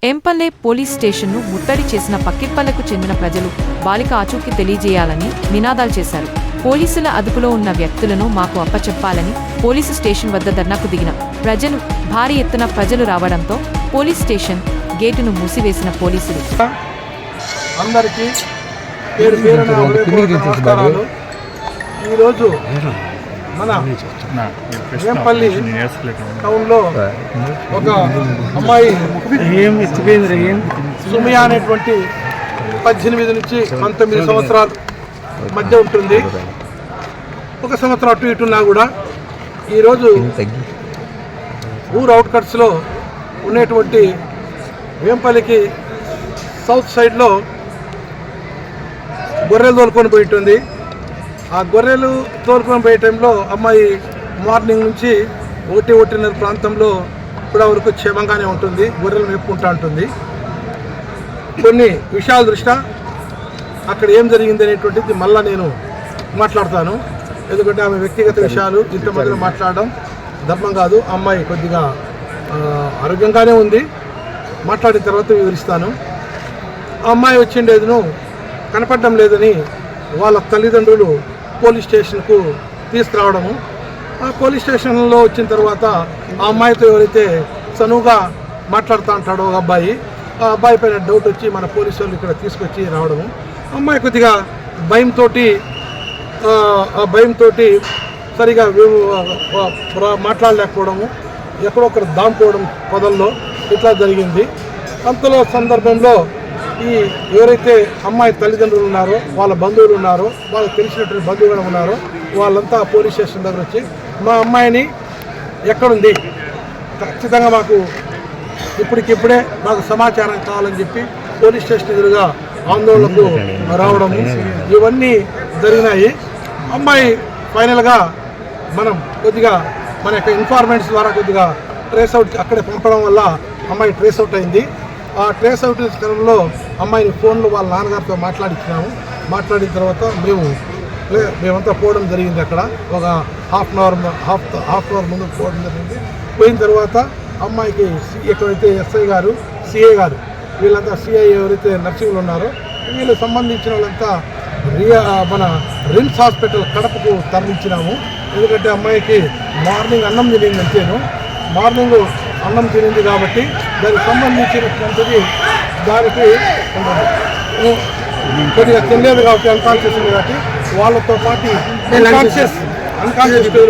ఎంపల్లె police స్టేషన్ను ముట్టడి చేసిన పక్కిప్పలకు చెందిన ప్రజలు బాలిక ఆచూకీ తెలియజేయాలని నినాదాలు చేశారు. పోలీసుల అదుపులో ఉన్న వ్యక్తులను మాకు అప్పచెప్పాలని పోలీసు స్టేషన్ వద్ద ధర్నాకు దిగిన ప్రజలు భారీ ఎత్తున ప్రజలు రావడంతో పోలీస్ స్టేషన్ గేటును మూసివేసిన పోలీసులు అందరికీ పేరు పేరున నమస్కారాలు. ఈరోజు మన ఎంపల్లి టౌన్లో ఒక అమ్మాయి సుమియా అనేటువంటి 18 నుంచి 19 సంవత్సరాల మధ్య ఉంటుంది. ఒక సంవత్సరం అటు ఇటున్నా కూడా ఈరోజు ఊరు అవుట్కట్స్లో ఉన్నటువంటి వేంపల్లికి సౌత్ సైడ్లో గొర్రెలు తోలుకొని పోయింటుంది. ఆ గొర్రెలు తోలుకొని పోయే టైంలో అమ్మాయి మార్నింగ్ నుంచి 1-1:30 ప్రాంతంలో కూడా వరకు క్షేమంగానే ఉంటుంది. గొర్రెలు మేపుకుంటూ ఉంటుంది. కొన్ని విషయాల దృష్ట్యా అక్కడ ఏం జరిగింది అనేటువంటిది మళ్ళీ నేను మాట్లాడతాను. ఎందుకంటే ఆమె వ్యక్తిగత విషయాలు ఇంతమందిలో మాట్లాడడం ధర్మం కాదు. అమ్మాయి కొద్దిగా ఆరోగ్యంగానే ఉంది. మాట్లాడిన తర్వాత వివరిస్తాను. ఆ అమ్మాయి వచ్చిండేదిను కనపడడం లేదని వాళ్ళ తల్లిదండ్రులు పోలీస్ స్టేషన్కు తీసుకురావడము. ఆ పోలీస్ స్టేషన్లో వచ్చిన తర్వాత ఆ అమ్మాయితో ఎవరైతే చనువుగా మాట్లాడుతూ ఉంటాడో ఒక అబ్బాయి, ఆ అబ్బాయి పైన డౌట్ వచ్చి మన పోలీసు వాళ్ళు ఇక్కడ తీసుకొచ్చి రావడము. అమ్మాయి కొద్దిగా భయంతో సరిగా మాట్లాడలేకపోవడము, ఎక్కడొక్కరు దాంపుకోవడం పొదల్లో ఇట్లా జరిగింది. అంతలో సందర్భంలో ఈ ఎవరైతే అమ్మాయి తల్లిదండ్రులు ఉన్నారో, వాళ్ళ బంధువులు ఉన్నారో, వాళ్ళకి తెలిసినటువంటి బంధువులు ఉన్నారో వాళ్ళంతా పోలీస్ స్టేషన్ దగ్గర వచ్చి మా అమ్మాయిని ఎక్కడుంది ఖచ్చితంగా మాకు ఇప్పటికిప్పుడే మాకు సమాచారం కావాలని చెప్పి పోలీస్ స్టేషన్ ఎదురుగా ఆందోళనకు రావడము ఇవన్నీ జరిగినాయి. అమ్మాయి ఫైనల్గా మనం కొద్దిగా మన యొక్క ఇన్ఫార్మెంట్స్ ద్వారా కొద్దిగా ట్రేస్ అవుట్ అక్కడే పంపడం వల్ల అమ్మాయి ట్రేస్ అవుట్ అయింది. ఆ ట్రేస్ అవుట్ క్రమంలో అమ్మాయిని ఫోన్లో వాళ్ళ నాన్నగారితో మాట్లాడించినాము. మాట్లాడిన తర్వాత మేమంతా పోవడం జరిగింది. అక్కడ ఒక హాఫ్ అన్ అవర్ ముందు పోవడం జరిగింది. పోయిన తర్వాత అమ్మాయికి ఎక్కడైతే ఎస్ఐ గారు, సిఐ గారు, వీళ్ళంతా సిఐ ఎవరైతే నర్సింగ్లు ఉన్నారో వీళ్ళకి సంబంధించిన వాళ్ళంతా మన రిమ్స్ హాస్పిటల్ కడపకు తరలించినాము. ఎందుకంటే అమ్మాయికి మార్నింగ్ అన్నం తినిందంటేను, మార్నింగ్ అన్నం తినింది కాబట్టి దానికి సంబంధించినటువంటిది దానికి కొద్దిగా తెలియదు కాబట్టి అన్కాన్షియస్ ఉంది కాబట్టి వాళ్ళతో పాటు అన్కాన్షియస్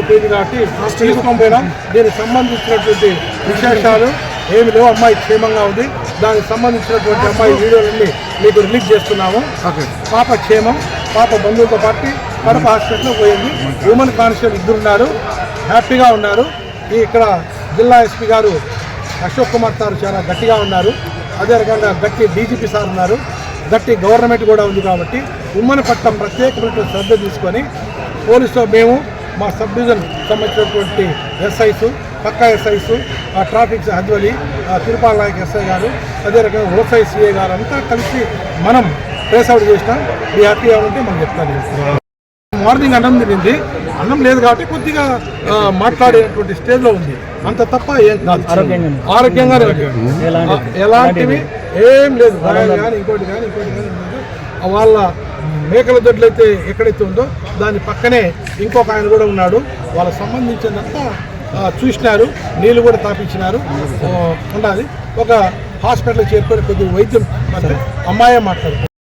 పోయింది కాబట్టి తీసుకొని పోయినా దీనికి సంబంధించినటువంటి విశేషాలు ఏమి లేవు. అమ్మాయి క్షేమంగా ఉంది. దానికి సంబంధించినటువంటి అమ్మాయి వీడియోలన్నీ మీకు రిలీజ్ చేస్తున్నాము. పాప క్షేమం, పాప బంధువులతో పాటు కడప హాస్పిటల్లో పోయింది. ఉమెన్ కానిస్టేబుల్ 2 ఉన్నారు, హ్యాపీగా ఉన్నారు. ఇక్కడ జిల్లా ఎస్పీ గారు అశోక్ కుమార్ సార్ చాలా గట్టిగా ఉన్నారు. అదే రకంగా గట్టి డీజీపీ సార్ ఉన్నారు. గట్టి గవర్నమెంట్ కూడా ఉంది కాబట్టి ఉమ్మని పట్ల ప్రత్యేకమైన శ్రద్ధ తీసుకొని పోలీసులో మేము మా సబ్ డివిజన్ సంబంధించినటువంటి ఎస్ఐస్, పక్కా SIs, traffic హద్వలి, Tirupala Naik SI గారు, అదే రకంగా ఓసై సిఐ గారు అంతా కలిసి మనం ట్రేస్ అవుట్ చేసినాం. మీ హ్యాపీగా ఉంటే మనం చెప్తాను. మార్నింగ్ అన్నం తినింది, అన్నం లేదు కాబట్టి కొద్దిగా మాట్లాడేటువంటి స్టేజ్లో ఉంది. అంత తప్ప ఏం కాదు, ఆరోగ్యంగానే ఎలాంటివి ఏం లేదు. కానీ ఇంకోటి కానీ వాళ్ళ మేకల దొడ్లు అయితే ఎక్కడైతే ఉందో దాని పక్కనే ఇంకొక ఆయన కూడా ఉన్నాడు. వాళ్ళకి సంబంధించినంతా చూసినారు, నీళ్ళు కూడా తాపించినారు. ఉండాలి ఒక హాస్పిటల్ చేరుకొని కొద్దిగా వైద్యం అమ్మాయే మాట్లాడుతుంది.